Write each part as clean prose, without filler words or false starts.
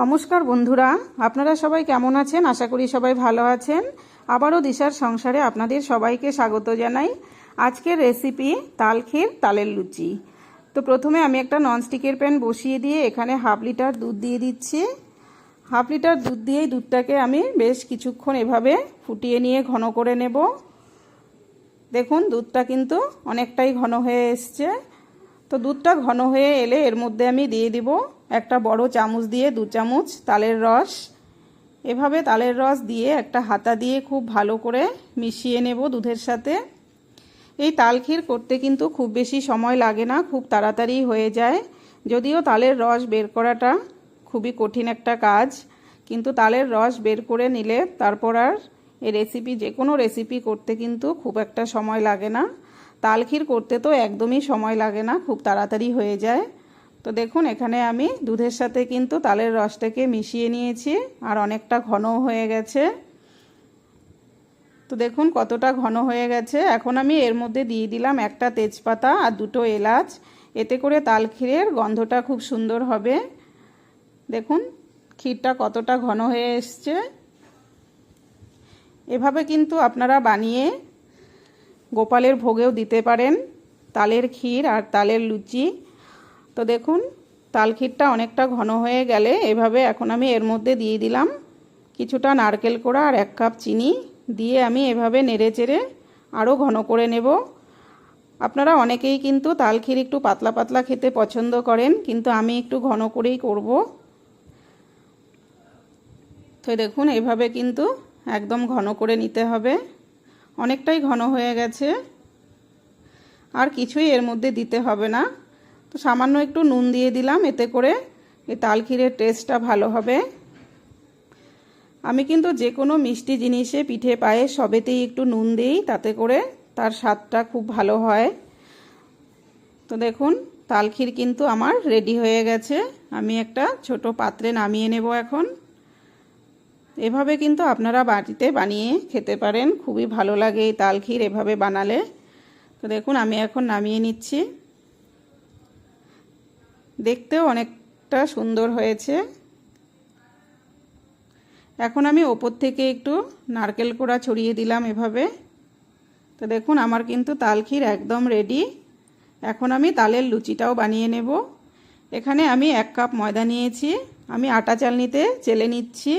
নমস্কার বন্ধুরা, আপনারা সবাই কেমন আছেন? আশা করি সবাই ভালো আছেন। আবারও দিশার সংসারে আপনাদের সবাইকে স্বাগত জানাই। আজকের রেসিপি তাল ক্ষীর তালের লুচি। তো প্রথমে আমি একটা ননস্টিকের প্যান বসিয়ে দিয়ে এখানে হাফ লিটার দুধ দিয়ে দিচ্ছি। হাফ লিটার দুধ দিয়েই দুধটাকে আমি বেশ কিছুক্ষণ এভাবে ফুটিয়ে নিয়ে ঘন করে নেব। দেখুন দুধটা কিন্তু অনেকটাই ঘন হয়ে এসছে। তো দুধটা ঘন হয়ে এলে এর মধ্যে আমি দিয়ে দিব একটা বড় চামচ দিয়ে 2 চামচ তালের রস। এভাবে তালের রস দিয়ে একটা হাতা দিয়ে খুব ভালো করে মিশিয়ে নেব দুধের সাথে। এই তাল ক্ষীর করতে কিন্তু খুব বেশি সময় লাগে না, খুব তাড়াতাড়ি হয়ে যায়। যদিও তালের রস বের করাটা খুবই কঠিন একটা কাজ, কিন্তু তালের রস বের করে নিলে তারপর আর এই রেসিপি যে কোনো রেসিপি করতে কিন্তু খুব একটা সময় লাগে না। তাল ক্ষীর করতে তো একদমই সময় লাগে না, খুব তাড়াতাড়ি হয়ে যায়। তো দেখুন এখানে আমি দুধের সাথে কিন্তু তালের রসটাকে মিশিয়ে নিয়েছি আর অনেকটা ঘন হয়ে গেছে। তো দেখুন কতটা ঘন হয়ে গেছে। এখন আমি এর মধ্যে দিয়ে দিলাম একটা তেজপাতা আর 2টো এলাচ। এতে করে তাল ক্ষীরের গন্ধটা খুব সুন্দর হবে। দেখুন ক্ষীরটা কতটা ঘন হয়ে এসছে। এভাবে কিন্তু আপনারা বানিয়ে গোপালের ভোগেও দিতে পারেন তালের ক্ষীর আর তালের লুচি। তো দেখুন তাল ক্ষীরটা অনেকটা ঘন হয়ে গেলে এভাবে এখন আমি এর মধ্যে দিয়ে দিলাম কিছুটা নারকেল কোড়া আর 1 কাপ চিনি দিয়ে আমি এভাবে নেড়েচেড়ে আরও ঘন করে নেব। আপনারা অনেকেই কিন্তু তাল ক্ষীর একটু পাতলা পাতলা খেতে পছন্দ করেন, কিন্তু আমি একটু ঘন করেই করব। তো দেখুন এভাবে কিন্তু একদম ঘন করে নিতে হবে। অনেকটাই ঘন হয়ে গেছে, আর কিছুই এর মধ্যে দিতে হবে না। তো সামান্য একটু নুন দিয়ে দিলাম, এতে করে এই তাল ক্ষীরের টেস্টটা ভালো হবে। আমি কিন্তু যে কোনো মিষ্টি জিনিসে পিঠে পায়েস সবেতেই একটু নুন দিই, তাতে করে তার স্বাদটা খুব ভালো হয়। তো দেখুন তাল ক্ষীর কিন্তু আমার রেডি হয়ে গেছে। আমি একটা ছোট পাত্রে নামিয়ে নেব এখন। এভাবে কিন্তু আপনারা বাড়িতে বানিয়ে খেতে পারেন, খুবই ভালো লাগে এই তাল ক্ষীর এভাবে বানালে। তো দেখুন আমি এখন নামিয়ে নিচ্ছি। দেখতেও অনেকটা সুন্দর হয়েছে। এখন আমি ওপর থেকে একটু নারকেল কোড়া ছড়িয়ে দিলাম এভাবে। তো দেখুন আমার কিন্তু তাল ক্ষীর একদম রেডি। এখন আমি তালের লুচিটাও বানিয়ে নেব। এখানে আমি 1 কাপ ময়দা নিয়েছি। আমি আটা চালনিতে চেলে নিচ্ছি।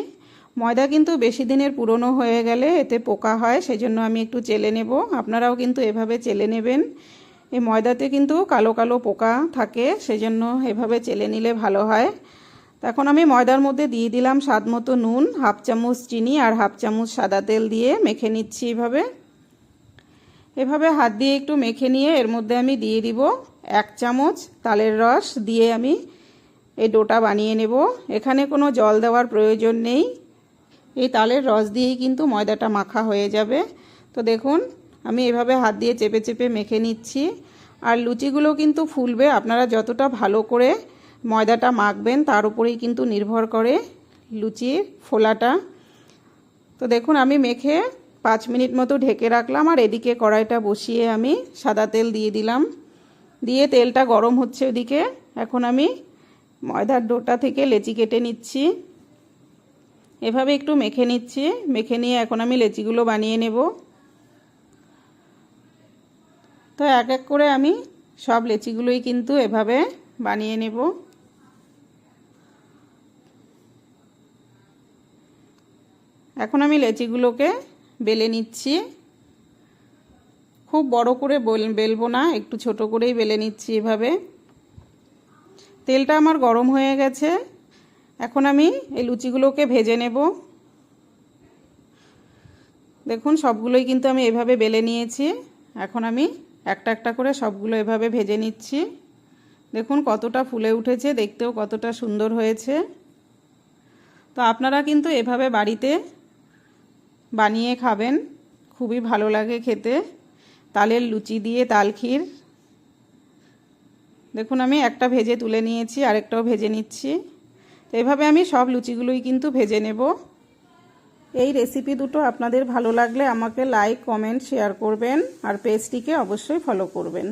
ময়দা কিন্তু বেশি দিনের পুরনো হয়ে গেলে এতে পোকা হয়, সেজন্য আমি একটু চেলে নেব। আপনারাও কিন্তু এভাবে চেলে নেবেন। এই ময়দাতে কিন্তু কালো কালো পোকা থাকে, সেজন্য এভাবে চেলে নিলে ভালো হয়। এখন আমি ময়দার মধ্যে দিয়ে দিলাম স্বাদ মতো নুন, 1/2 চামচ চিনি আর 1/2 চামচ সাদা তেল দিয়ে মেখে নিচ্ছি। এভাবে হাত দিয়ে একটু মেখে নিয়ে এর মধ্যে আমি দিয়ে দিব 1 চামচ তালের রস দিয়ে আমি এই ডোটা বানিয়ে নেব। এখানে কোনো জল দেওয়ার প্রয়োজন নেই, এই তালের রস দিয়েই কিন্তু ময়দাটা মাখা হয়ে যাবে। তো দেখুন আমি এভাবে হাত দিয়ে চেপে চেপে মেখে নিচ্ছি। আর লুচিগুলো কিন্তু ফুলবে আপনারা যতটা ভালো করে ময়দাটা মাখবেন তার উপরেই কিন্তু নির্ভর করে লুচির ফোলাটা। তো দেখুন আমি মেখে 5 মিনিট মতো ঢেকে রাখলাম, আর এদিকে কড়াইটা বসিয়ে আমি সাদা তেল দিয়ে দিলাম। দিয়ে তেলটা গরম হচ্ছে ওদিকে। এখন আমি ময়দার ডোটা থেকে লেচি কেটে নিচ্ছি। এভাবে একটু মেখে নিচ্ছি। মেখে নিয়ে এখন আমি লেচিগুলো বানিয়ে নেব। তো এক এক করে আমি সব লেচিগুলোই কিন্তু এভাবে বানিয়ে নেব। এখন আমি লেচিগুলোকে বেলে নিচ্ছি। খুব বড় করে বেলবো না, একটু ছোট করেই বেলে নিচ্ছি এভাবে। তেলটা আমার গরম হয়ে গেছে। এখন আমি এই লুচিগুলোকে ভেজে নেব। দেখুন সবগুলোই কিন্তু আমি এভাবে বেলে নিয়েছি। এখন আমি একটা একটা করে সবগুলো এভাবে ভেজে নিচ্ছি। দেখুন কতটা ফুলে উঠেছে, দেখতেও কতটা সুন্দর হয়েছে। তো আপনারা কিন্তু এভাবে বাড়িতে বানিয়ে খাবেন, খুবই ভালো লাগে খেতে তালের লুচি দিয়ে তাল ক্ষীর। দেখুন আমি একটা ভেজে তুলে নিয়েছি, আরেকটাও ভেজে নিচ্ছি। তো এভাবে আমি সব লুচিগুলোই কিন্তু ভেজে নেব। এই রেসিপি দুটো আপনাদের ভালো লাগলে আমাকে লাইক, কমেন্ট, শেয়ার করবেন, আর পেজটিকে অবশ্যই ফলো করবেন।